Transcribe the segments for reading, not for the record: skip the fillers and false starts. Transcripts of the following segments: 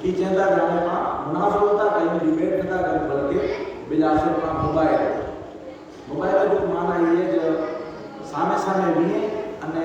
یہ چاہتا جانے پا مناظرہ تھا کہیں ڈیبیٹ تھا کہیں بلکہ بلاشر پا موبائل جو معنی یہ جو سامنے سامنے بھی અને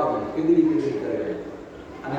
કરી કેદરી કરે અને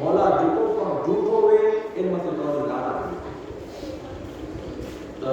મૌલા જેકો પણ જૂઠો વે એન મતલબ તો લાડા તો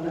અને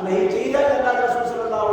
અને એ ચીજા અલ્લાહ રસૂલ સલ્લલ્લાહુ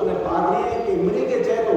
અને પાદરી કે મિની કે ચે તો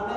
અને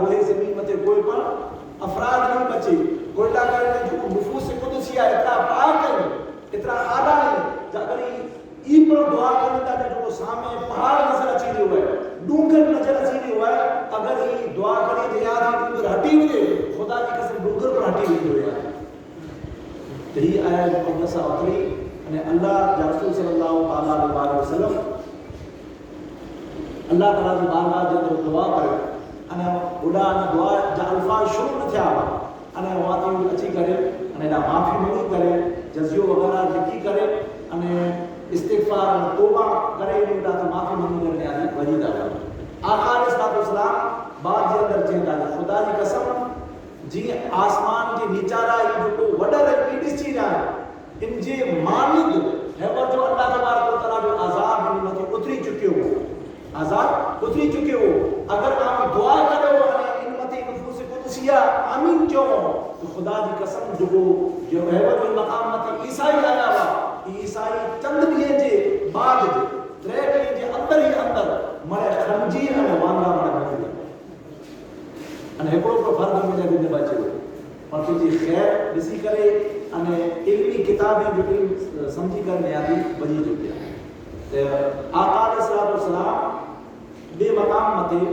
روئے زمین متے کوئی پر افراد نہیں بچے گوڑا کرنے جو نفوس قدسیہ اتنا پاک ہے اتنا آدھا ہے اگر ای پر دعا کرنے تا جو سامنے پہاڑ نظر اچھی نہیں ہوا ہے ڈونگر نظر اچھی نہیں ہوا ہے اگر ای دعا کرنے تو یاد ہے ڈونگر ہٹی ہوئے خدا کی قسم ڈونگر پر ہٹی ہوئے ہے تو ہی آیا مقدسہ اتری انہیں اللہ جا رسول صلی اللہ علیہ وسلم اللہ تعالیٰ کی بارگاہ جب دعا کرے انہیں بڑا انہیں دعا جا الفاظ شروع نہ تھیا انہیں واتی اچھی کرے انہیں معافی منگی کرے جزیوں وغیرہ لکھی کرے انہیں استغفار توبہ کرے انہیں تو معافی منگی کرنے آدھی وجید آگا آقا علیہ السلام بعد جے اندر چیتا ہے خدا جی قسم جی آسمان جی نیچارا یہ جو کو وڈر ایڈس چیز ہے ان جی مانند ہے اور جو اللہ تبارک و تعالیٰ جو عذاب ان میں اتری چکے ہو عذاب اتری چکے ہو اگر آپ دعا کرے ہو ان متی نفوس قدسیہ آمین کیوں ہو تو خدا جی قسم جو ہے وہ مقام متی عیسائی آیا ہوا عیسائی چند دیئے جے بعد جے ترے دیئے جے اندر ہی اندر مرے خنجیر ہمیں وانگا مرے بھائی انہیں ایکڑوں کو فرد میں جائے بچے ہوئے اور پھر جی خیر اسی کرے انہیں علمی کتابیں جو علم سمجھی کرنے آتی بجی جو کیا آقا علیہ السلام بے مقام متے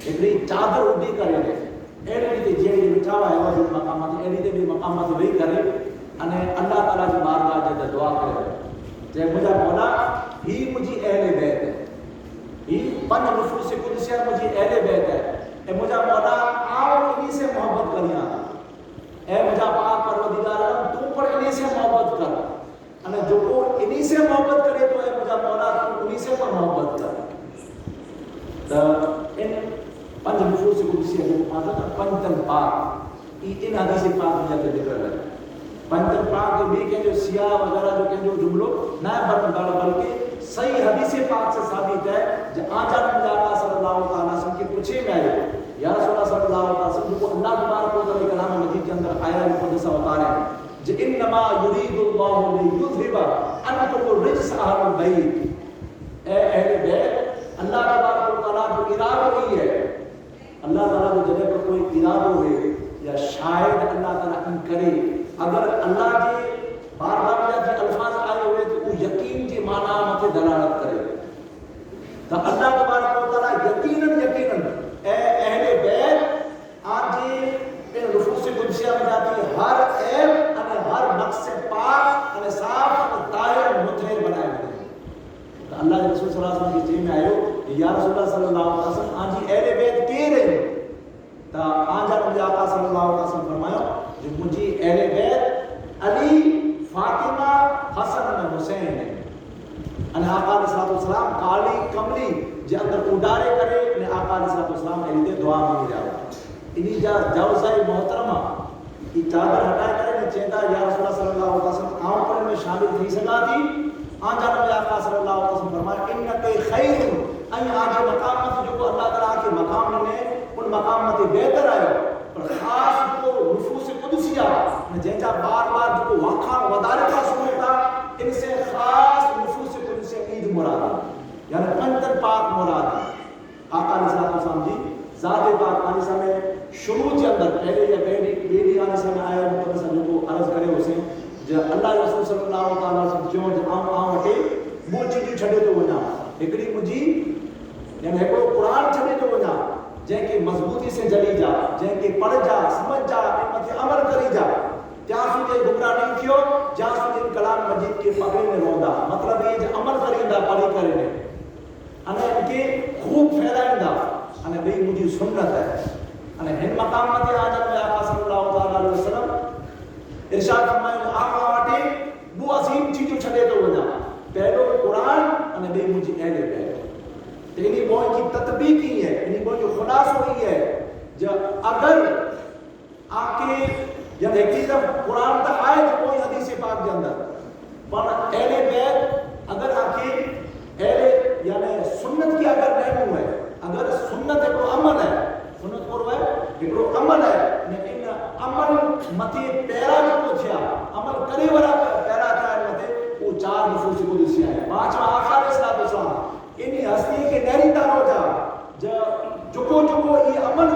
ایکڑی چادر اڈی کرے گئے ایڈی تے جیڑی مٹھاوا ہے وہ مقام متے ایڈی تے بے مقام متے وہی کرے انہیں اللہ تعالیٰ کی بارگاہ جائے دعا کرے جائے مجھا مولا ہی مجھے اہل بیت ہے ہی پن نفوس قدسیہ مجھے اہل بیت ہے اے مجھا مولا آؤ انہی سے محبت کریاں اے مجھا پاک پروردگار عالم تو پر انہی سے محبت کر انہیں جو کو انہی سے محبت کرے تو اے مجھا مولا تو انہی سے پر محبت کر تو ان پنج نفوس قدسیہ جو مادتا پنجتن پاک ان حدیث پاک مجھا کے ذکر ہے پنجتن پاک بھی کہ جو سیاہ وغیرہ جو کہ جو جملوں نہ بلکہ صحیح حدیث پاک سے ثابت ہے جب آجا نبی آقا صلی اللہ علیہ وسلم کے پوچھے میں آئے یا رسول اللہ صلی اللہ علیہ وسلم جو اللہ تبارک و تعالی کلام مجید کے اندر آیا مقدسہ بتا رہے ہیں جو انما یرید اللہ لیذھب عنکم الرجس اہل البیت اے اہل بیت اللہ تبارک و تعالی جو ارادہ ہوئی ہے اللہ تعالی جو جگہ پر کوئی ارادہ ہوئے یا شاید اللہ تعالی ان کرے اگر اللہ جی بار بار جا کے الفاظ آئے ہوئے تو وہ یقین کے معنی متے دلالت کرے تو اللہ تبارک و تعالی یقیناً اے اہل بیت آج ان نفوس قدسیہ میں جاتی ہے ہر عیب اور ہر نقص سے پاک اور صاف اور طاہر مطہر بنائے ہوئے تو اللہ کے رسول صلی اللہ علیہ وسلم کی جی میں آئے ہو یا رسول اللہ صلی اللہ علیہ وسلم آج اہل بیت کے رہے تو آج نبی آقا صلی اللہ علیہ وسلم فرمایا جو مجھے اہل بیت علی فاطمہ حسن حسین ہے انہیں آقا علیہ السلام کالی کملی جے اندر اڈارے کرے انہیں آقا علیہ السلام نے دعا مانگی جاؤ انہی جا جوزائی محترمہ یہ چادر ہٹائے کرے انہیں چیتا یا رسول اللہ صلی اللہ علیہ وسلم آؤں پر میں شامل نہیں سکا تھی آنجا نبی آقا صلی اللہ علیہ وسلم فرمایا انکے خیر این آج مقامت جو اللہ تعالیٰ کے مقام نے ان مقامت بہتر آئے پر خاص جو نفوس قدسیہ جنجا بار بار جو واقعہ ودارکہ سنتا ان سے خاص نفوس قدسیہ عید مراد یعنی پنجتن پاک مراد آقا علیہ السلام جی ذات پاک علیہ السلام شروع کے اندر پہلے یا بیٹی علیہ السلام آیا مقدسہ جو کو عرض کرے اسے جو اللہ رسول صلی اللہ علیہ وسلم کیوں جب آم وٹے وہ چیزیں چھڑے تو وجہ ایکڑی مجھے یعنی ایکڑو قرآن چھڑے تو وجہ جن کے مضبوطی سے جلی جا جن کے پڑھ جا سمجھ جا ان عمل کری جا جہاں سوچے گمراہ نہیں کیوں جہاں سوچے کلام مجید کے پکڑے میں روندا مطلب یہ جو عمل کریں دا پڑھی کریں انہیں ان کے خوب پھیلائیں دا انہیں بھئی مجھے سنت ہے انہیں ہن مقام مدی آجا میں آقا صلی اللہ علیہ وسلم ارشاد فرمائے آقا واٹے وہ عظیم چیزوں چھڑے تو وجہ پہلو قرآن انہیں بھئی مجھے اہلے پہلے انہی بوئن کی تطبیق ہی ہے انہی بوئن جو خلاص ہوئی ہے جو اگر آکے یا دیکھتی جب قرآن تا آئے جو کوئی حدیث پاک کے اندر پر اہل بیت اگر آکے اہل یعنی سنت کی اگر رہنو ہے اگر سنت ایک عمل ہے سنت کو ہے ایک عمل ہے لیکن عمل متی پیرا جو کو تھیا عمل کری ورا پیرا تھا متے وہ چار نفوس کو دسیا ہے پانچواں آخر اسلام انہی ہستی کے نیری دار ہو جا جو کو یہ عمل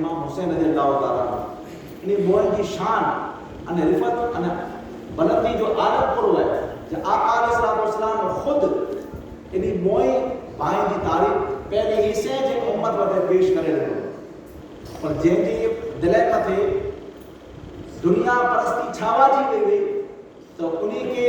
امام حسین رضی اللہ تعالیٰ ان موئن کی شان ان رفت ان بلندی جو عالم پر ہوا ہے جو آقا علیہ السلام خود ان موئن بائیں کی تاریخ پہلے ہی سے جو امت وقت پیش کرے رہے پر جن جی دلے متھے دنیا پرستی چھاوا جی وئی وئی تو انہی کے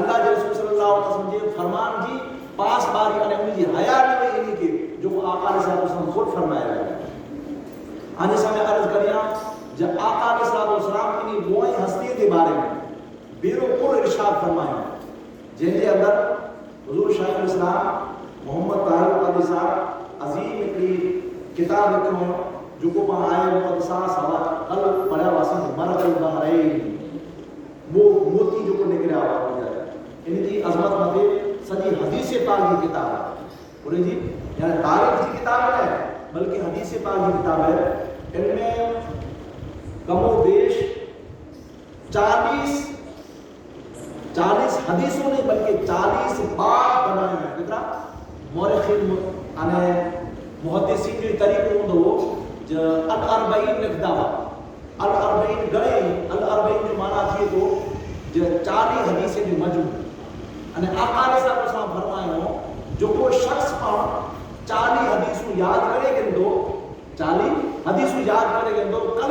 اللہ کے رسول صلی اللہ علیہ وسلم کے فرمان جی پاس باری اور ان کی حیات میں انہی کے جو آقا علیہ السلام خود فرمایا ہے آنے سے میں عرض کریاں جب آقا علیہ السلام انہی موئیں ہستی کے بارے میں بیرو پر ارشاد فرمایا جن کے اندر حضور شاہ الاسلام محمد طاہر قادری صاحب عظیم کی کتاب لکھوں جو کو پاں آئے مقدسہ سوا قلب پڑھا واسن مرد البحرین وہ موتی جو کو نکلے آوا ہو جائے ان کی عظمت مطے سجی حدیث پاک کی کتاب ہے بولے جی یعنی تاریخ کی کتاب ہے بلکہ حدیث پاک کی کتاب ہے ان میں کم و بیش 40 حدیثوں نے بلکہ 40 باب بنائے ہیں کتنا مورخین محدثین جو طریقہ ہوں جو الاربعین لکھتا ہوا الاربعین گئے الاربعین جو معنی تھی تو جو 40 حدیثیں جو مجموع અને આકા અલૈહિ સલામ ફરમાયો જો કોઈ શખ્સ પણ 40 હદીસો યાદ કરે કે તો 40 હદીસો યાદ કરે કે તો કલ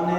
અને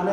અને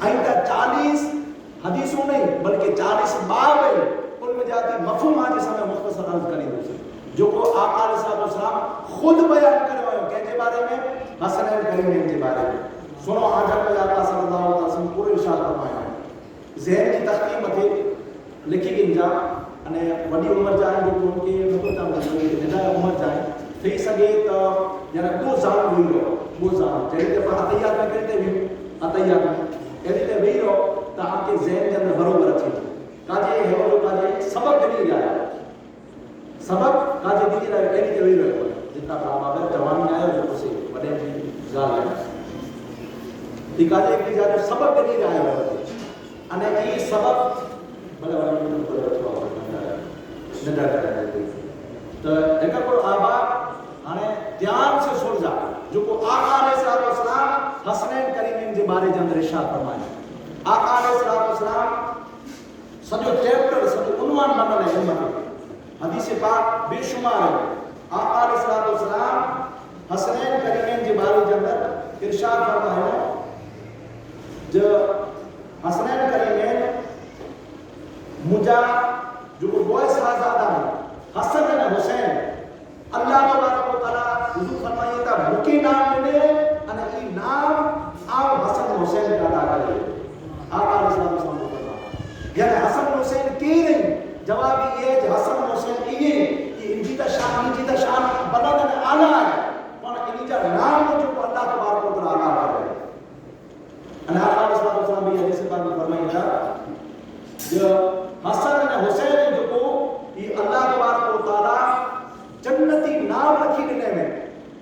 آئندہ 40 حدیثوں نہیں بلکہ 40 باب ہے ان میں جاتی مفہوم آج اس میں مختصر عرض کریں دوسرے جو کو آقا علیہ السلام خود بیان کرے ہوئے کہنے کے بارے میں حسنین کریمین کے بارے میں سنو آجا کو آقا صلی اللہ علیہ وسلم پورے ارشاد فرمایا ہے ذہن کی تختی متے لکھی گئی جا انہیں وڈی عمر جائیں جو ان کے مطلب چاہتے ہیں ندا عمر جائیں تھی سگے تو یعنی دو سال ہوئی رہو وہ سال جہی دفعہ عطیات میں کرتے ہوئے عطیات میں ایدی تے وہی رہو تا آپ کے ذہن کے اندر برابر اچھی کاجے ہے وہ کاجے سبق نہیں جائے سبق کاجے دی رہے ایدی تے وہی رہو جتنا بابا اگر جوانی آیا جو اسے بڑے بھی گال ہے دی کاجے ایک جائے سبق نہیں جائے ہو انہیں یہ سبق بڑے بڑے میں کو اچھا ہو ندا کرے تو ایک کو آبا ہنے دھیان سے سن جا جو کو آقا علیہ السلام حسنین کریمین کے بارے کے اندر ارشاد فرمائے آقا علیہ السلام سجو چیپٹر سجو عنوان بنل ہے امت حدیث پاک بے شمار ہے آقا علیہ السلام حسنین کریمین کے بارے کے اندر ارشاد فرمائے جو حسنین کریمین مجھا جو بوئے شہزادہ ہے حسن بن حسین اللہ تبارک و تعالی حضور فرمائیے تھا مکی نام ملے ان ای نام آو حسن حسین کا ادا کرے آقا علیہ السلام کو فرمایا یعنی حسن حسین کی نہیں جواب یہ ہے کہ حسن حسین یہ انجیدہ شان بلند اعلیٰ ہے اور انجیدہ نام جو اللہ تبارک و تعالی ادا کرے ان آقا علیہ السلام بھی حدیث پاک میں فرمایا تھا جو حسن حسین جو کو یہ اللہ تبارک و تعالی جنتی نام رکھی دینے میں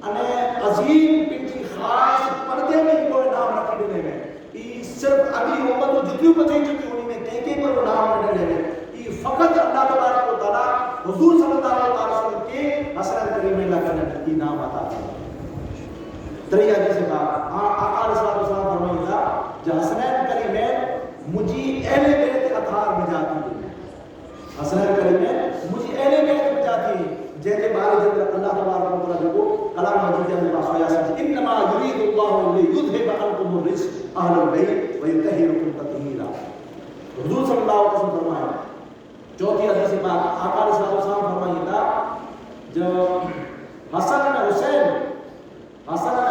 انہیں عظیم پنچی خاص پردے میں کوئی نام رکھی دینے میں یہ صرف اگلی امت کو جتنی پتہ چکی ہوئی میں کہیں پر نام رکھنے میں یہ فقط اللہ تبارک و تعالی حضور صلی اللہ علیہ وسلم کے حسن کریم اللہ کرنے کی نام آتا ہے دریا جیسے کہا آقا علیہ السلام فرمائے تھا جو حسنین کریمین مجھے اہل بیت اطہار میں جاتی ہے حسنین کریمین مجھے اہل بیت میں جاتی ہے جیسے بارے جب اللہ تبارک و تعالی کو کلام مجید میں پاس ہوا ہے انما یرید اللہ لیذھب عنکم الرجس اہل البیت ویطہرکم تطہیرا حضور صلی اللہ علیہ وسلم فرمایا چوتھی حدیث پاک آقا علیہ السلام فرمایا تھا جو حسن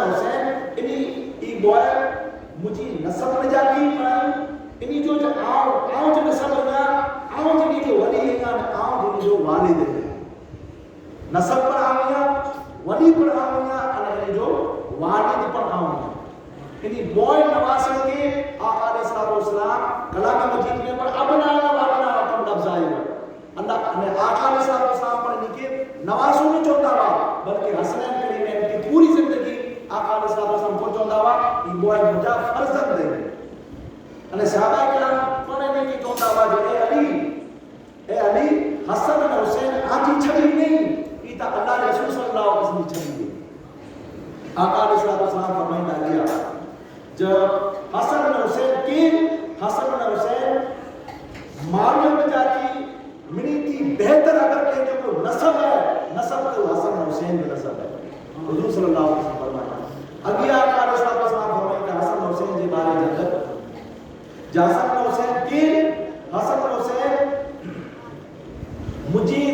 حسین انہی بوائے مجھے نسب میں جاتی پڑھائی انہی جو آؤں جو نسب ہوگا آؤں جو ولی ہے آؤں جو والد ہے نسب پر آؤں ولی پر آؤں انہیں جو والد پر آؤں انہی بوائے نواسل کے آقا علیہ السلام کلام مجید میں پر ابنا وکم لفظ آئے گا اللہ نے آقا علیہ السلام پر انہی کے نواسوں میں چوتا ہوا بلکہ حسنین کریمین کی پوری زندگی آقا علیہ السلام کو چوتا ہوا یہ بوائے مجھا فرزند دے انہیں صحابہ کرام پڑھنے کی چوتا ہوا جو اے علی حسن و حسین آجی چھڑی نہیں ایتا اللہ رسول صلی اللہ علیہ وسلم چھڑی دی آقا علیہ السلام فرمائنہ لیا جب حسن و حسین کی حسن و حسین معلوم میں جاتی منی تھی بہتر اگر کہ جو کوئی نسب ہے نسب تو حسن و حسین میں نسب ہے حضور صلی اللہ علیہ وسلم فرمائنہ اگلی آقا علیہ السلام فرمائنہ حسن و حسین جی بارے جاندر جا حسن و حسین کی حسن و حسین مجھے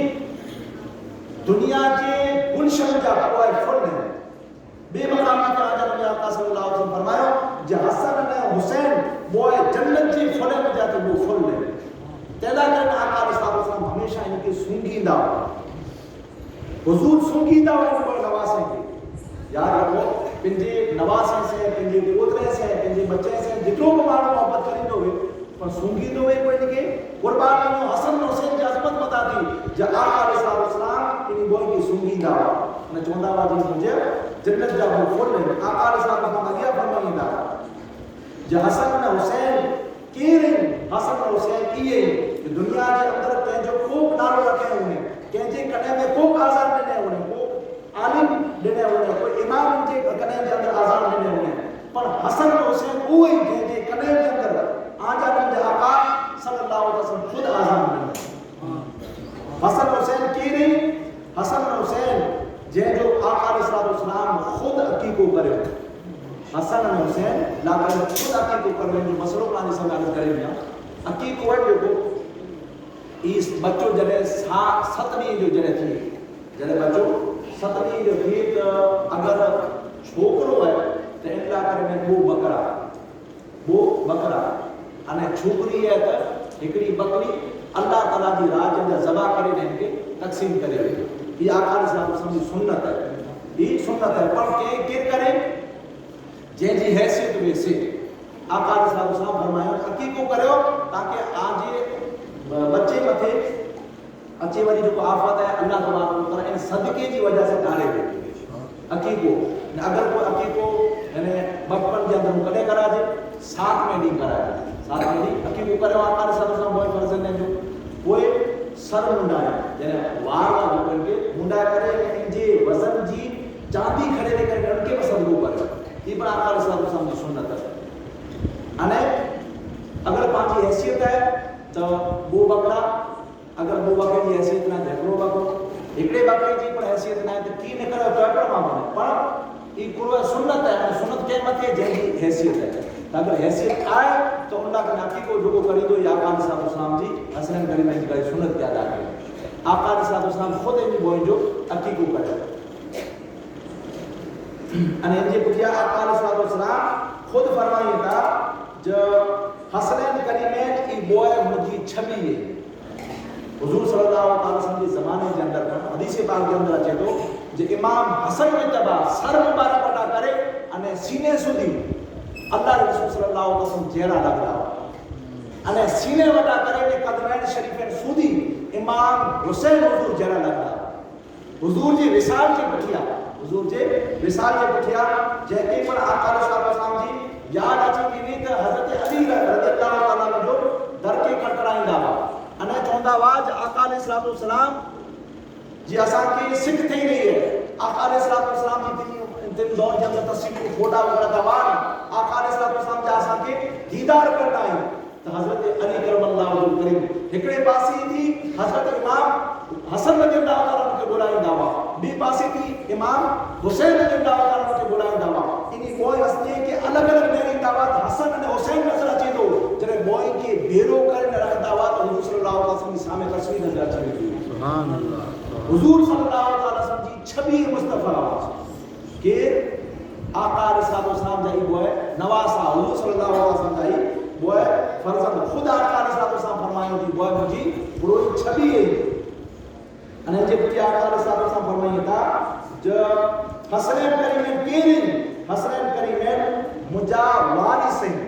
دنیا کے گلشن کا کوئی فل نہیں بے مقامی کا آجا نبی آقا صلی اللہ علیہ وسلم فرمایا جو حسن و حسین وہ جنت کی فلے میں جاتے وہ فل نہیں تیلا کرنے آقا علیہ السلام ہمیشہ ان کے سنگیدہ حضور سنگیدہ ہوئے ان کو نواسیں گے یاد رکھو پنجے نواسیں سے پنجے پوترے سے پنجے بچے سے جتنوں کو مارو محبت کریں ہوئے پر سنگیدہ ہوئے کوئی نہیں کہ قربان میں حسن حسین کی عظمت بتا دی جب آقا علیہ السلام انہی بوئی کی سنگیدہ انہیں چوندہ واجی مجھے جنت جب وہ فل ہے آقا علیہ السلام آگیا فرمائیدہ جب حسن حسین کی رہی حسن حسین کیے کہ دنیا کے اندر کہیں جو خوب نارو رکھے ہوئے کہیں جی کنے میں خوب آزار دینے ہوئے خوب عالم دینے ہوئے کوئی امام ان کے کنے کے اندر آزار دینے ہوئے پر حسن حسین ہوئی کہیں جی کنے کے اندر آجا نبی آقا صلی اللہ علیہ وسلم خود آزار دینے حسن حسین کی رہی حسن حسین جے جو آقا علیہ السلام خود عقیقو کرے حسن و حسین لاکر خود عقیقو کرنے جو مسئلہ پرانی سمجھانت کریں گے عقیقو ہے جو اس بچوں جنہیں ستنی جو جنہیں تھی جنہیں بچوں ستنی جو تھی اگر چھوکرو ہے تو انہا کرنے وہ بکرا انہیں چھوکری ہے تو ایکڑی بکری اللہ تعالیٰ دی راج جنہیں زبا کرے دیں کے تقسیم کرے گئے یہ آقا علیہ السلام کی سنت ہے یہ سنت ہے پر کہ کریں جن جی حیثیت میں سے آقا علیہ السلام فرمایا عقیقو کرو تاکہ آج بچے متھے اچھے والی جو آفت ہے اللہ تبارک و تعالیٰ ان صدقے کی وجہ سے ڈالے گئے عقیقو اگر کوئی عقیقو یعنی بچپن کے اندر کدے کرا دے ساتھ میں نہیں کرا دے ساتھ میں نہیں عقیقو کرو آقا علیہ السلام بہت فرض ہے جو کوئی سر منڈایا یعنی وار جو کر کے منڈا کرے ان جے وزن جی چاندی کھڑے لے کر ان کے پسند کو کرے یہ بڑا آقا علیہ السلام کی سنت ہے اگر پانچی حیثیت ہے تو وہ بکرا اگر وہ بکرے کی حیثیت نہ دیکھو بکرو ایکڑے بکرے کی پر حیثیت نہ ہے تو کی نہ کرو تو اپنا معاملہ پر یہ قرآن سنت ہے سنت قیمت ہے جن کی حیثیت ہے اگر حیثیت آئے تو اللہ کے ناکی کو جو کری دو یا آقا علیہ السلام جی حسن کریم جی کا سنت کیا ادا کرے آقا علیہ السلام خود ان بوئیں جو عقیقو کرے انہیں جی پوچھیا آقا علیہ السلام خود فرمائیے تھا جو حسن کریمین ای بوئے مجھے چھبی ہے حضور صلی اللہ علیہ وسلم کے زمانے کے اندر حدیث پاک کے اندر اچھے تو جو امام حسن اتباع سر مبارک پڑا کرے انہیں سینے سدی اللہ رسول صلی اللہ علیہ وسلم چہرہ لگ رہا انہیں سینے وٹا کرے کہ قدمین شریفین سودی امام حسین حضور چہرہ لگ رہا حضور جی وصال کے پٹھیا حضور جی وصال کے پٹھیا جہتی پر آقا علیہ السلام جی یاد اچھی کی نیت حضرت علی رضی اللہ تعالیٰ جو در کے کھڑکڑائیں دعوا انہیں چوندہ واج آقا علیہ السلام جی آسان کی سکھ تھی نہیں ہے آقا علیہ السلام جی دن دور جب تصویر کو پھوٹا وغیرہ دوان آقا علیہ السلام جی آسان کے دیدار کرنا ہے تو حضرت علی کرم اللہ علیہ کریم ایکڑے پاسی تھی حضرت امام حسن رضی اللہ تعالیٰ کے بلائیں دعوا بھی پاسی تھی امام حسین رضی اللہ تعالیٰ کے بلائیں دعوا انہی کوئی ہستے کہ الگ الگ میری دعوات حسن اور حسین نظر اچھی دو جنہیں بوئی کے بیرو کرنے رکھ دعوات حضور صلی اللہ علیہ وسلم کی سامنے تصویر نظر اچھی دی سبحان اللہ حضور صلی اللہ علیہ وسلم کی چھبی مصطفیٰ آواز کہ آقا علیہ السلام جائی بوئے نواسا حضور صلی اللہ علیہ وسلم جائی بوئے فرزند خود آقا علیہ السلام فرمائے ہوتی بوئے مجھے بروئی چھبی ہے انہیں جب کی آقا علیہ السلام فرمائے تھا جو حسنین کریمین پیرین حسنین کریمین مجھا وارث ہیں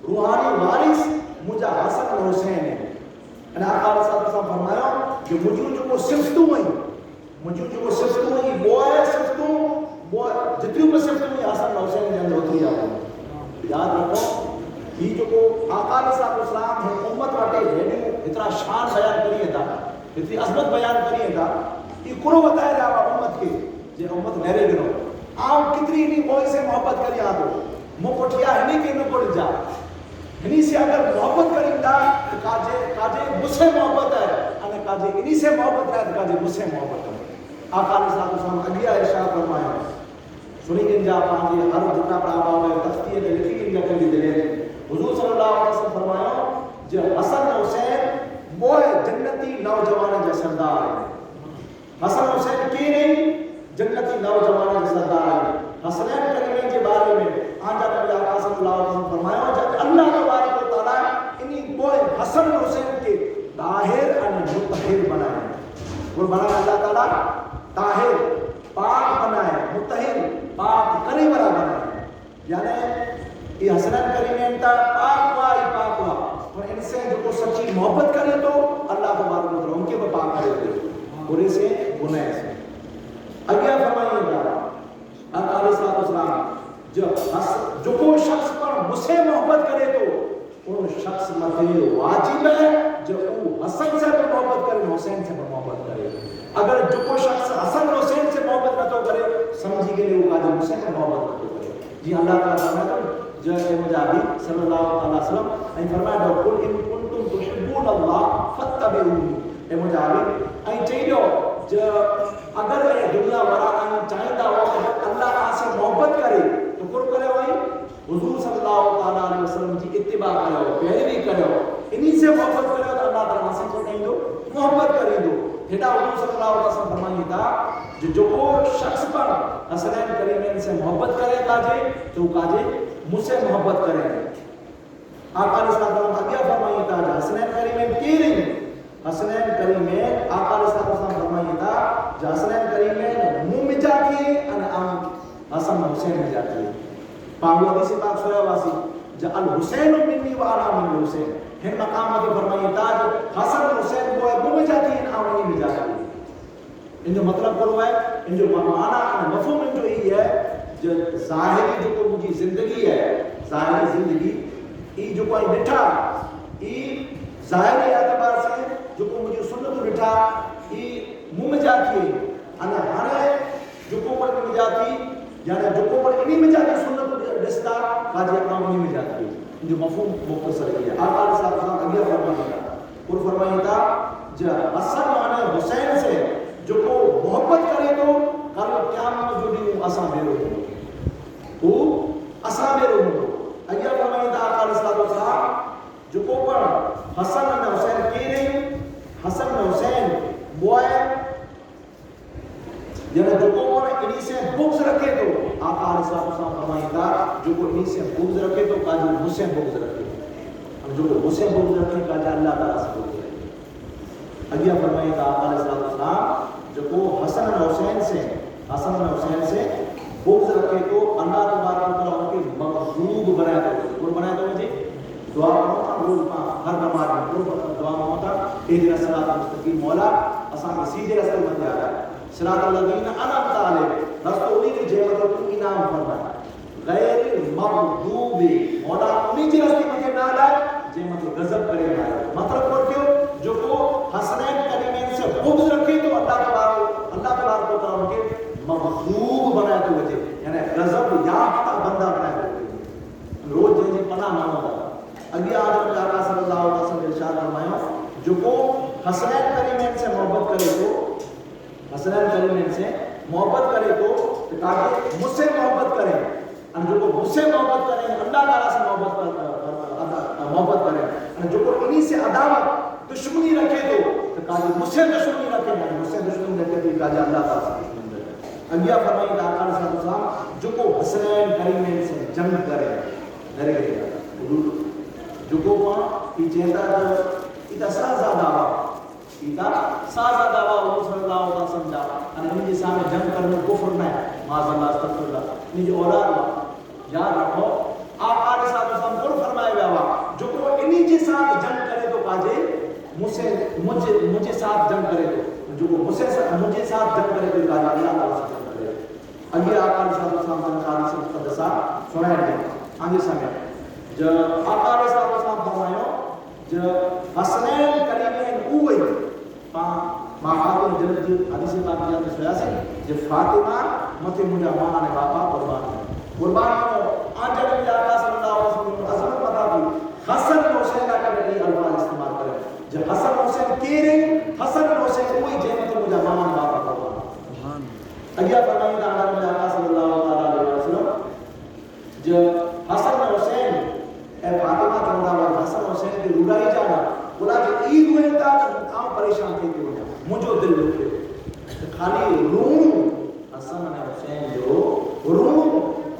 روحانی وارث مجھا حسن و حسین ہیں انہیں آقا علیہ السلام فرمایا کہ مجھو جو کو صفتوں ہیں مجھو جو کو صفتوں ہیں بوئے صفتوں جتنی پر صفتوں ہیں حسن و حسین جنگ ہوتی ہے یاد رکھو یہ جو کو آقا علیہ السلام ہے امت واٹے ہے اتنا شان بیان کریے تھا اتنی عظمت بیان کریے تھا یہ کنو بتایا جاوا امت کے جو امت میرے گنو آپ کتنی نہیں کوئی سے محبت کری آدھو مو پٹھیا ہنی کے نو پڑ جا ہنی سے اگر محبت کریں دا تو کاجے مجھ سے محبت ہے انہیں کاجے انہی سے محبت ہے تو کاجے مجھ سے محبت ہے آقا علیہ السلام اگیا ارشاد فرمایا سنی گن جا پانچے ہر جتنا پر آبا ہے تختیے دے لکھی گن جا کر بھی دلے حضور صلی اللہ علیہ وسلم فرمایا جو حسن حسین وہ جنتی نوجوان جو سردار ہے حسن حسین کی نہیں جنتی نوجوان جو سردار ہے حسنین کریمین کے بارے میں آنجا نبی آقا صلی اللہ علیہ وسلم فرمایا جب اللہ تبارک و تعالیٰ انہی وہ حسن حسین کے طاہر اور مطہر بنائے وہ بنائے اللہ تعالیٰ طاہر پاک بنائے مطہر پاک کرے برا بنائے یعنی یہ حسنین کریمین تا پاک ہوا ہی پاک ہوا اور ان سے جو کو سچی محبت کرے تو اللہ تبارک و تعالیٰ ان کے وہ پاک کرے دے برے سے گناہ سے اگیا فرمائیے گا آقا علیہ السلام جو کو شخص پر مجھ سے محبت کرے تو ان شخص مطلب واجب ہے جو حسن سے پر محبت کرے حسین سے پر محبت کرے اگر جو کو شخص حسن حسین سے محبت نہ تو کرے سمجھی کے لیے وہ واجب حسین سے محبت نہ تو کرے جی اللہ تعالیٰ جو مجابی صلی اللہ علیہ وسلم نے فرمایا قل ان کنتم تحبون اللہ فاتبعونی اے مجابی ائی چاہیے جو اگر یہ دنیا ورا چاہتا ہو کہ اللہ آپ سے محبت کرے تو کر کرے وہی حضور صلی اللہ علیہ وسلم کی اتباع کرو پیروی کرو انہی سے محبت کرو تو اللہ تعالیٰ نصیب کو کہیں دو محبت کریں دو ہیڈا حضور صلی اللہ علیہ وسلم فرمائیے تھا جو شخص پر حسنین کریمین سے محبت کرے کاجے تو کاجے مجھ سے محبت کرے آقا علیہ السلام آگیا فرمائیے تھا جو حسنین کریمین کی رہی حسنین کریمین آقا علیہ السلام فرمائیے تھا جو حسنین کریمین منہ میں جاتی ہے حسن حسین میں جاتی ہے پاہو حدیث پاک سویا واسی جو الحسین منی و انا من حسین ہن مقام میں فرمائیے تھا جو حسن حسین کو منہ میں جاتی ہے آمنی میں جاتی ہے ان جو مطلب کرو ہے ان جو معنی مفہوم ان جو ہی ہے جو ظاہری جو کو مجھے زندگی ہے ظاہری زندگی ای جو کوئی بٹھا ای ظاہری اعتبار سے جو کو مجھے سنت بٹھا ای منہ میں جاتی ہے انا ہنے جو کو پر میں جاتی یعنی جو کو پر انہی میں جاتی سنت رستا کاجے آمنی میں جاتی ہے جو مفہوم مختصر ہے آقا علیہ السلام اگیا فرمائیے تھا اور فرمائیے تھا جو حسن معنی حسین سے جو کو محبت کرے تو کل قیامت جو بھی اساں بیرو ہو وہ اساں بیرو ہو اگیا فرمائیے تھا آقا علیہ السلام جو کو پر حسن و حسین کی نہیں حسن و حسین بوائے یعنی جو کو پر انہی سے بغض رکھے تو آقا علیہ السلام فرمائیے تھا جو کو انہی سے بغض رکھے تو کاجی مجھ سے بغض رکھے اور جو کو مجھ سے بغض رکھے کاجی اللہ تعالیٰ سے بغض رکھے اگیا فرمائیے تھا آقا علیہ السلام جو کو حسن و حسین سے بغض رکھے تو اللہ تبارک و تعالیٰ ان کے مغضوب بنایا تو اور بنایا تو مجھے دعا ہوتا روز ہر نماز میں دعا ہوتا اہدنا الصراط المستقیم مولا اساں کے سیدھے راستے پر آ رہا ہے صراط الذین انعمت علیہم رستو انہی کے جے تو انعام فرمایا غیر المغضوب مولا انہی کے راستے پر نہ لائے جے مطلب غضب کرے نہ مطلب پر کیوں جو کو حسنین کریمین سے بغض رکھے تو اللہ تبارک و تعالیٰ ان کے مغضوب بنایا تو وجہ یعنی غضب یافتہ بندہ بنایا تو روز جن جی پناہ مانو دا اگلی آدم آقا صلی اللہ علیہ وسلم ارشاد فرمایا جو کو حسنین کریمین سے محبت کرے تو حسنین کریمین سے محبت کرے تو تاکہ مجھ سے محبت کرے اور جو کو مجھ سے محبت کرے اللہ تعالیٰ سے محبت کرے جو کو انہی سے عداوت دشمنی رکھے تو کاجی مجھ سے دشمنی رکھے مجھ سے دشمنی رکھے تو کاجی اللہ تعالیٰ سے دشمنی رکھے اگیا فرمائی کہ آقا علیہ السلام جو کو حسنین کریمین سے جنگ کرے ڈرے گئے جو کو وہاں یہ چہتا جو ایتا سازہ دعویٰ وہ صلی اللہ علیہ وسلم جا ان کے سامنے جنگ کرنے کفر نہ ہے معاذ اللہ استغفر اللہ ان کی اولاد یاد رکھو آقا علیہ السلام پر فرمائے ہوا جو کو انہی کے ساتھ جنگ کرے تو کاجے مجھے ساتھ جنگ کرے تو جو کو مجھے ساتھ جنگ کرے تو کاجے اللہ تعالیٰ سے جنگ کرے اگلی آقا علیہ السلام نے خالی سے مقدسہ سنائے گئے آگے سمجھے جو آقا علیہ السلام فرمائے جو حسنین کریمین اوئی ماں خاتون جنت حدیث پاک میں سویا سے جو فاطمہ مت مجھا ماں نے باپا قربان آج جب آقا صلی اللہ علیہ وسلم عظمت بتا دی حسن حسین کا کبھی الفاظ استعمال کرے جو حسن حسین کی رہی حسن حسین کوئی جنت مجھا ماں نے باپا قربان اگیا فرمائیے آقا صلی اللہ علیہ وسلم جو حسن حسین اے فاطمہ کہنا اور حسن حسین کی روڑائی جانا بولا جو عید ہوئے تھا تو آپ پریشان تھے کہ مجھے دل لکھے خالی روم حسن حسین جو روم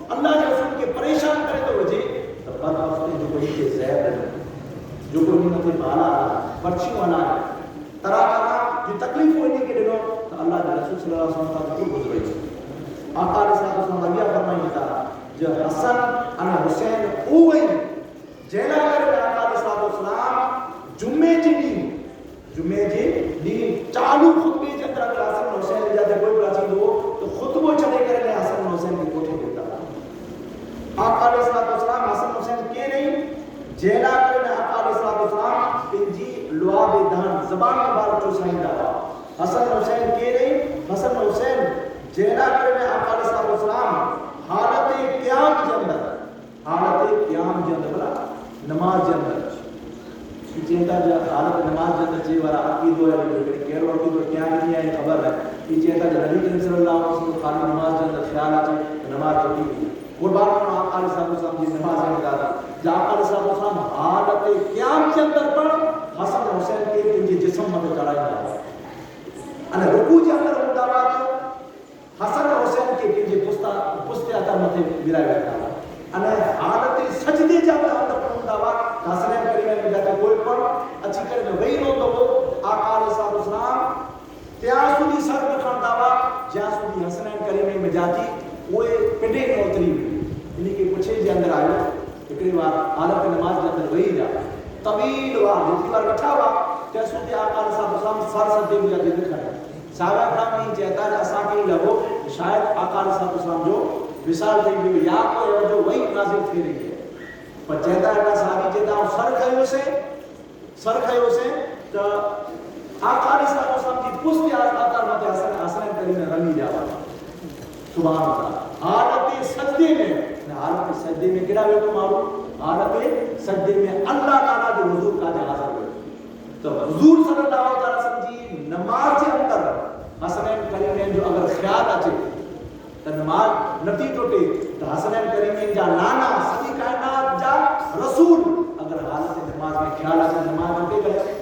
اللہ کے رسول کے پریشان کرے تو وجہ تو بعد وقت جو کوئی کے زہر ہے جو کوئی نمت بالا پرچی والا طرح طرح جو تکلیف ہوئی نہیں کہ دنوں تو اللہ کے رسول صلی اللہ علیہ وسلم کا دل گزرے آقا علیہ السلام نے فرمایا تھا جو حسن اور حسین اوئی جیلا کرے آقا علیہ السلام جمعے جی دین چالو خطبے کے اندر اگر حسن حسین جاتے کوئی پراچی دو تو خطبوں چلے کرے حسن حسین کی کوٹھے دیتا آقا علیہ السلام حسن حسین کے نہیں جیلا کرے آقا علیہ السلام پنجی لعاب دہن زبان مبارک جو سائن دعا حسن حسین کے نہیں حسن حسین جیلا کرے آقا علیہ السلام حالت قیام کے اندر بلا نماز کے اندر چیتا جو حالت نماز کے اندر چیئے وارا عقیدو ہے کہہ رہا عقیدو کیا نہیں ہے خبر ہے یہ چیتا جو نبی کریم صلی اللہ علیہ وسلم خالی نماز کے اندر خیال آتے نماز چھوٹی گئی قربان آقا علیہ السلام کی نماز ادا کی جا آقا علیہ السلام حالت قیام کے اندر پر حسن حسین کے تنجے جسم مت چڑھائی جا انا رکوع کے اندر ہوندا وا حسن حسین کے تنجے پستے اتا مت گرائی بیٹھا انا حالت سجدے جا اندر ہوندا وا حسن کریم میں جاتے کوئی پر اچھی کرے وہی نو تو آقا علیہ السلام تیاسودی سر رکھندا وا جاسودی حسن کریم میں جاتی وہ پڈے نوتری یعنی کہ پوچھے جے اندر آئے ایکڑی بار حالت نماز کے اندر وہی جا طویل وار جتنی بار بیٹھا ہوا تیسودی آقا علیہ السلام سر سدے میں جاتے دکھایا صحابہ کرام یہ چاہتا ہے اساں کے لگو شاید آقا علیہ السلام جو وصال تھی بھی یا کو جو وہی نازل تھی رہی ہے پر چاہتا ہے صحابی چاہتا سر کھیو سے تو آقا علیہ السلام کی پشت آتا مت حسن کریم رمی جاوا سبحان اللہ حالت سجدے میں کیا ہوئے تو معلوم حالت سجدے میں اللہ تعالیٰ جو حضور کا جہاز ہوئے تو حضور صلی اللہ علیہ وسلم جی نماز کے اندر حسنین کریمین جو اگر خیال اچے تو نماز نتی ٹوٹے تو حسنین کریمین جا لانا سبھی کائنات جا رسول اگر حالت نماز میں خیال اچے نماز ٹوٹے گئے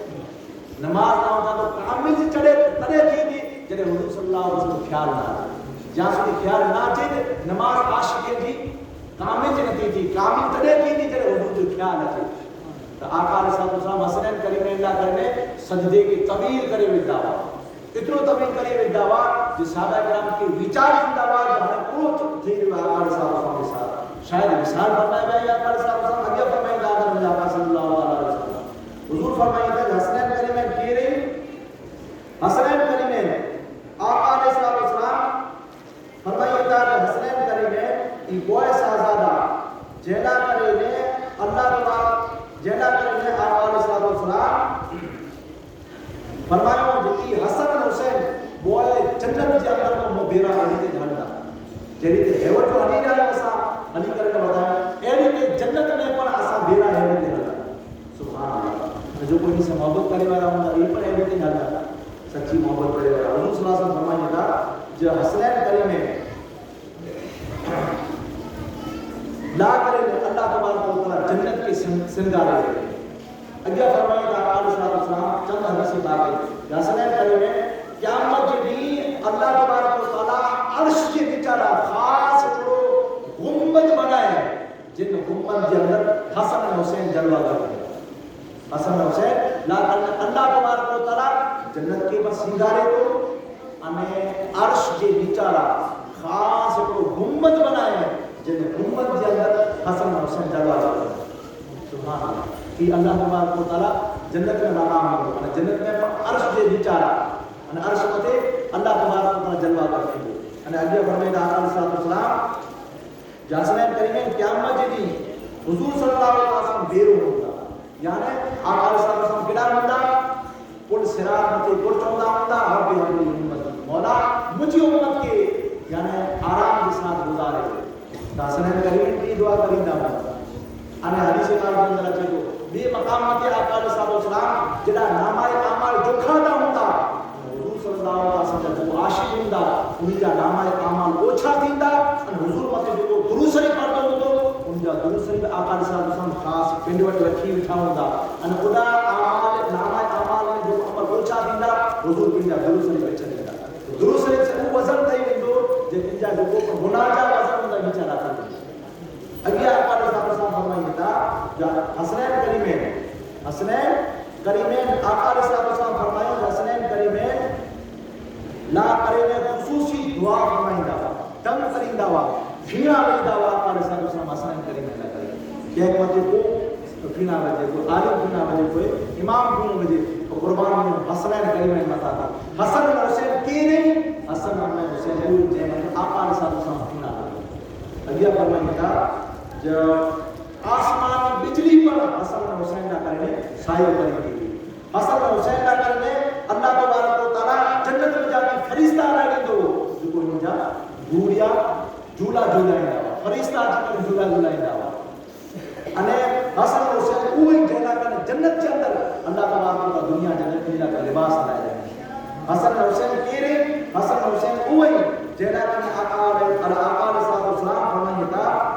نماز نہ ہوتا تو کامل سے چڑھے تڑے تھی تھی جنہیں حضور صلی اللہ علیہ وسلم خیال نہ آتا جہاں سے خیال نہ چاہیے نماز عاشقیں جی کامل سے نتی تھی کامل تڑے تھی تھی جنہیں حضور جو خیال نہ چاہیے تو آقا علیہ السلام حسنین کریم اللہ کرنے سجدے کی طویل کرے ہوئے دعویٰ اتنو طویل کرے ہوئے دعویٰ جس صحابہ کرام کی وچار کی دعویٰ جہاں پروت تھی ہوئے آقا علیہ السلام کے ساتھ شاید مثال فرمائے گئے آقا علیہ السلام اگیا فرمائے گا آدم اللہ صلی اللہ علیہ وسلم حضور فرمائے گا حسنین کریم کی رہی حسنین کریم آقا علیہ السلام فرمائے گا حسنین کریم ای بوئے سازادہ جینا کرے اللہ تعالیٰ جینا کرے آقا علیہ السلام فرمایا جتی حسن حسین بوئے جنت جی اندر کو مبیرہ علی تے جھاندا جیڑی تے ہیوٹ جو علی جانا اسا علی کرے بتایا ایڑی تے جنت میں پر اسا بیرا ہے تے جھاندا سبحان اللہ جو کوئی سے محبت کرے والا ہوندا ای پر ایڑی تے جھاندا سچی محبت کرے والا حضور صلی اللہ علیہ وسلم فرمایا تھا جو حسنین کریم لا کرے اللہ تبارک و تعالی جنت کے سنگارے کرے اگیا فرمایا تھا آقا علیہ السلام چند حدیث باقی حسنین کریم قیامت کے دن اللہ تبارک و تعالی عرش کے بیچارہ خاص کو گنبد بنائے جن گنبد کے اندر حسن حسین جلوہ کرتے حسن حسین اللہ تبارک و تعالی جنت کے بس سنگارے کو ہمیں عرش کے بیچارہ خاص کو گنبد بنائے جن گنبد کے اندر حسن حسین جلوہ کرتے سبحان اللہ کہ اللہ تبارک و تعالی جنت میں نام ہے جنت میں عرش کے بیچارہ ان عرش تے اللہ تبارک و تعالی جلوہ کرتے ہیں ان اگے فرمائے آقا علیہ السلام حسنین کریم قیامت کے دن حضور صلی اللہ علیہ وسلم بیرو ہوتا یعنی آقا علیہ السلام کیڑا ہوندا پل صراط تے پل چوندا ہوندا رب ہماری امت مولا مجھے امت کے یعنی آرام کے ساتھ گزارے حسنین کریم کی دعا کریندا انا حدیث پاک کے اندر اچے تو بے مقامات آقا علیہ السلام جڑا نامہ اعمال جو کھادا ہوندا حضور صلی اللہ علیہ وسلم جو عاشق ہوندا ان کا نامہ اعمال اوچھا تھیندا ان حضور مت جو درود شریف پڑھدا ہوندا ان کا درود شریف آقا علیہ السلام خاص پنڈ وٹ رکھی وٹھا ہوندا ان خدا اعمال نامہ اعمال میں جو عمل اوچھا تھیندا حضور پنڈ درود شریف اچھا تھیندا درود شریف سے وہ وزن تھئی ویندو جے پنجا جو گناہ جا وزن ہوندا بیچارہ تھیندا اگیا آقا علیہ السلام فرمائے تھا حسنین کریمین آقا علیہ السلام فرمائے حسنین کریمین لا کرے خصوصی دعا فرمائے دا تم کرین دا پھینا وی دا آقا علیہ السلام حسنین کریمین لا کرے کہ ایک وقت کو پھینا وجے کو عالم پھینا وجے کو امام پھینا وجے کو قربان میں حسنین کریمین متا تھا حسن حسین کی نہیں حسن حسین کو جے آقا علیہ السلام پھینا اگیا فرمائے تھا جب آسمان بجلی پر حسن حسین نہ کرنے سایہ کریں گے حسن حسین نہ کرنے اللہ تبارک و تعالی جنت میں جا کے فرشتہ رہے تو جو کوئی جا گوریا جھولا جھولائیں فرشتہ جن جھولا جھولائیں انے حسن حسین کوئی جنا کرنے جنت کے اندر اللہ تبارک و تعالی دنیا جنت میں کا لباس لائے حسن حسین کیرے حسن حسین کوئی جنا کرنے آقا علیہ السلام فرمایا تھا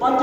5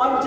5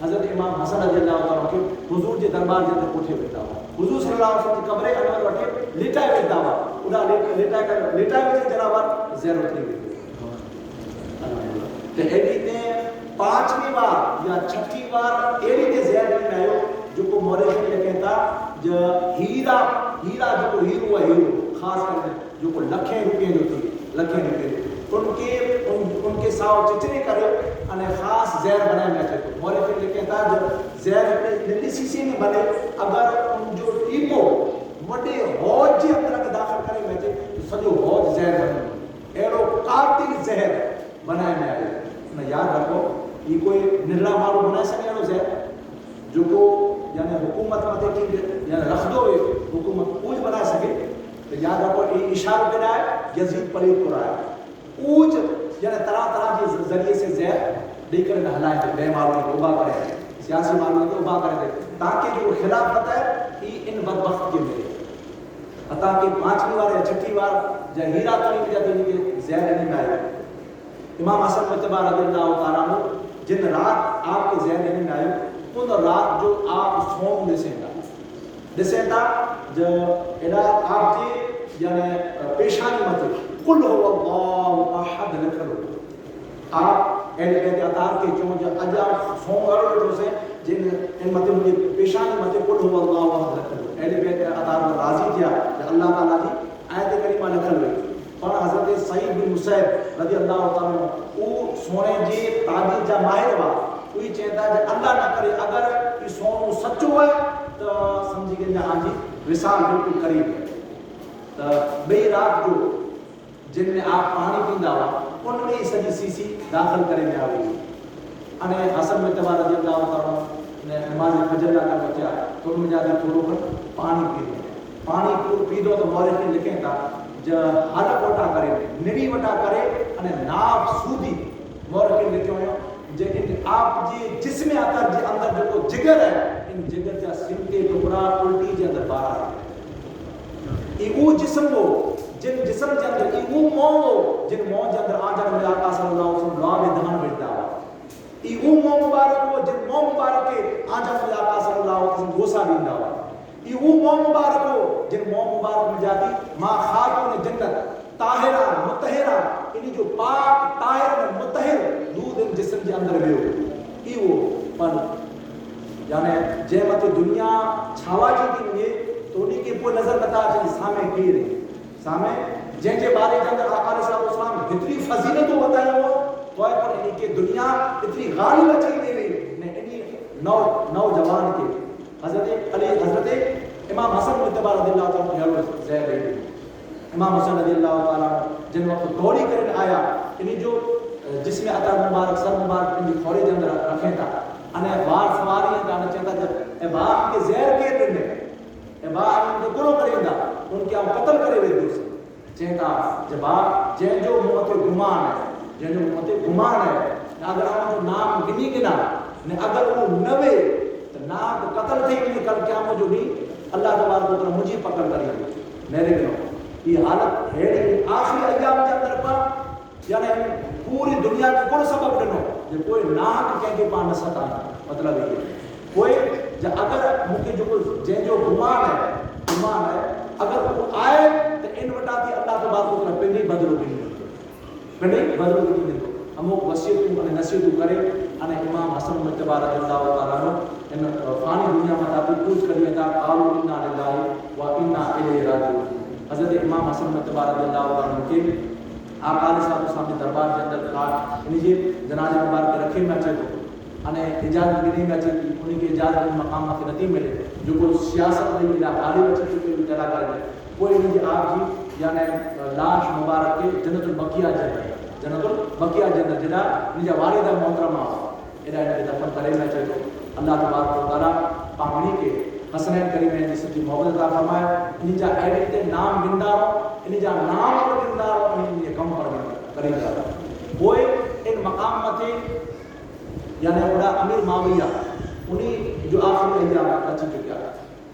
حضرت امام حسن رضی اللہ تعالیٰ کے حضور کے دربار کے اندر کوٹھے بیٹھا ہوا حضور صلی اللہ علیہ وسلم کی قبر انور وٹے لیٹائے بیٹھا ہوا ادا لیٹائے بیٹھے جناب زہر اتری گئی تو ایڈی نے 5ویں بار یا 6ٹھی بار ایڈی تے زہر نہیں آئے جو کو مورخ نے کہتا جو ہیرا جو کو ہیرو ہے ہیرو خاص کر جو کو لکھیں روپے جو تھی لکھیں روپے ان کے ساؤ چچرے کرے અને ખાસ زہر بنائے میں چاہتے مورخ نے کہتا جو زہر ننڈی سی نہیں بنے اگر ان جو ٹیپو وڈے ہوج جے اندر داخل کرے میں چاہتے تو سجو ہوج زہر بنے ایڑو قاتل زہر بنائے میں آئے میں یاد رکھو یہ کوئی نرلا مارو بنائے سکے ایڑو زہر جو کو یعنی حکومت متے کی یعنی رکھ دو حکومت اوج بنا سکے تو یاد رکھو یہ اشارہ دینا ہے یزید پلید کو رہا ہے اوج یعنی طرح کے ذریعے سے زہر دے کر ہلائے تھے بے معلوم کو ابا کرے سیاسی معلوم کو ابا کرے تھے تاکہ جو خلافت ہے یہ ان بدبخت کے ملے عطا کہ 5ویں بار یا 6ٹھی بار جب ہیرا تنی بھی جاتے ہیں کہ زہر نہیں آئے امام حسن مجتبی رضی اللہ تعالیٰ عنہ جن رات آپ کے زہر نہیں آئے ان رات جو آپ سوم دسیں تھا جو آپ جی یعنی پیشانی مت قل هو الله احد لکھلو آپ اہل بیت اطہار کے چون جو اجا سوم ورو سے جن ان مت مجھے پیشانی مت قل هو الله احد لکھلو اہل بیت اطہار راضی کیا کہ اللہ تعالیٰ جی آیت کریمہ لکھل ہوئی اور حضرت سعید بن مسیب رضی اللہ تعالیٰ وہ سونے جی تعبیر جا ماہر ہوا کوئی چاہتا ہے اللہ نہ کرے اگر یہ سون سچو ہے تو سمجھی کہ جہاں جی وصال بالکل قریب ہے تو بئی رات جو جن میں آپ پانی پیندا ہوا ان میں سجی سی داخل کرے میں آئی انے حسن مجتبی رضی اللہ تعالیٰ نے نماز فجر کا بچا تو ان میں جاتے تھوڑو پر پانی پی دو تو مورخ نے لکھیں تھا جو حلق وٹا کرے نری وٹا کرے انے ناف سودی مورخ نے لکھیں ہوئے جن آپ جی جسم اندر جو جگر ہے ان جگر جا سمتے ٹکڑا الٹی جے اندر بارا ہے یہ وہ جسم ہو جن جسم کے اندر یہ وہ موم ہو جن موم کے اندر آجا نبی آقا صلی اللہ علیہ وسلم لعاب دہان بیٹھتا ہوا یہ وہ موم مبارک ہو جن موم مبارک کے آجا نبی آقا صلی اللہ علیہ وسلم گوسا دیندا ہوا یہ وہ موم مبارک ہو جن موم مبارک میں جاتی ماں خاتون جنت طاہرہ مطہرہ انہی جو پاک طاہر میں مطہر دودھ ان جسم کے اندر بھی ہو یہ وہ پر یعنی جے مت دنیا چھاوا جی کی مجھے تو انہی کے پور نظر بتا چاہیے سامنے کی رہے سامنے جن کے بارے کے اندر آقا علیہ السلام اتنی فضیلت بتایا ہو تو ہے پر انہی کے دنیا اتنی غالب چلی دے گئی انہی نوجوان کے حضرت امام حسن مجتبی رضی اللہ تعالیٰ عنہ زہر دے گئی امام حسن رضی اللہ تعالیٰ جن وقت دوڑی کرنے آیا انہی جو جس میں عطا مبارک سر مبارک انہی کھوڑے کے اندر رکھیں تھا انہیں بار سواری ہیں تانا چاہتا جب اے باپ کے زہر کے دن میں اے باپ ان کو گروہ کریں گا ان کے ہم قتل کرے ہوئے دور سے چاہتا جب باپ جن جو موت گمان ہے اگر ہم جو نام گنی گنا اگر وہ نوے تو نام قتل تھے کہ کل کیا مجھو نہیں اللہ تبارک و تعالیٰ مجھے پکڑ کری میرے گنوں یہ حالت ہے آخری ایام کے اندر پر یعنی پوری دنیا کے کوئی سبب ڈنو جو کوئی ناک کہیں کہ پانا ستا مطلب یہ کوئی اگر مجھے جو گمان ہے اگر وہ آئے تو ان وٹا تھی اللہ تبارک و تعالیٰ پنڈی بدلو گئی ہم وہ وصیت نصیحت کرے امام حسن مجتبی رضی اللہ تعالیٰ عنہ ان فانی دنیا میں تابع پوچھ کریے تھا قالوا انا للہ و انا الیہ راجعون حضرت امام حسن مجتبی رضی اللہ عنہ کے آقا علیہ السلام کے دربار کے اندر انہیں جنازہ مبارک رکھے میں چاہتے اجازت بھی نہیں چاہتی انہیں کی اجازت مقام میں نہیں ملے جو کوئی سیاست نہیں ملا غالب اچھے چکے بھی تیرا کر دیں کوئی انہیں آپ جی یعنی لاش مبارک کے جنت البقیہ جنت جدا انہیں والدہ محترمہ انہیں دفن کرے میں چاہتے اللہ تبارک و تعالیٰ پاکنی کے حسنین کریم ہے جس کی محبت عطا فرمائے انہیں جا ایڈٹ نام گندارو انہیں جا نام پر گندارو انہیں کم پر کریں گا وہ ان مقام میں یعنی اوڑا امیر معاویہ انہیں جو آخری ایام اچھی چکیا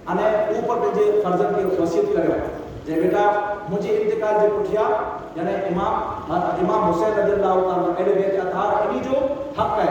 انہیں اوپر پہ جے فرزن کے وصیت کرے جے بیٹا مجھے انتقال جے پٹھیا یعنی امام حسین رضی اللہ تعالیٰ اہل بیت اطہار انہیں جو حق ہے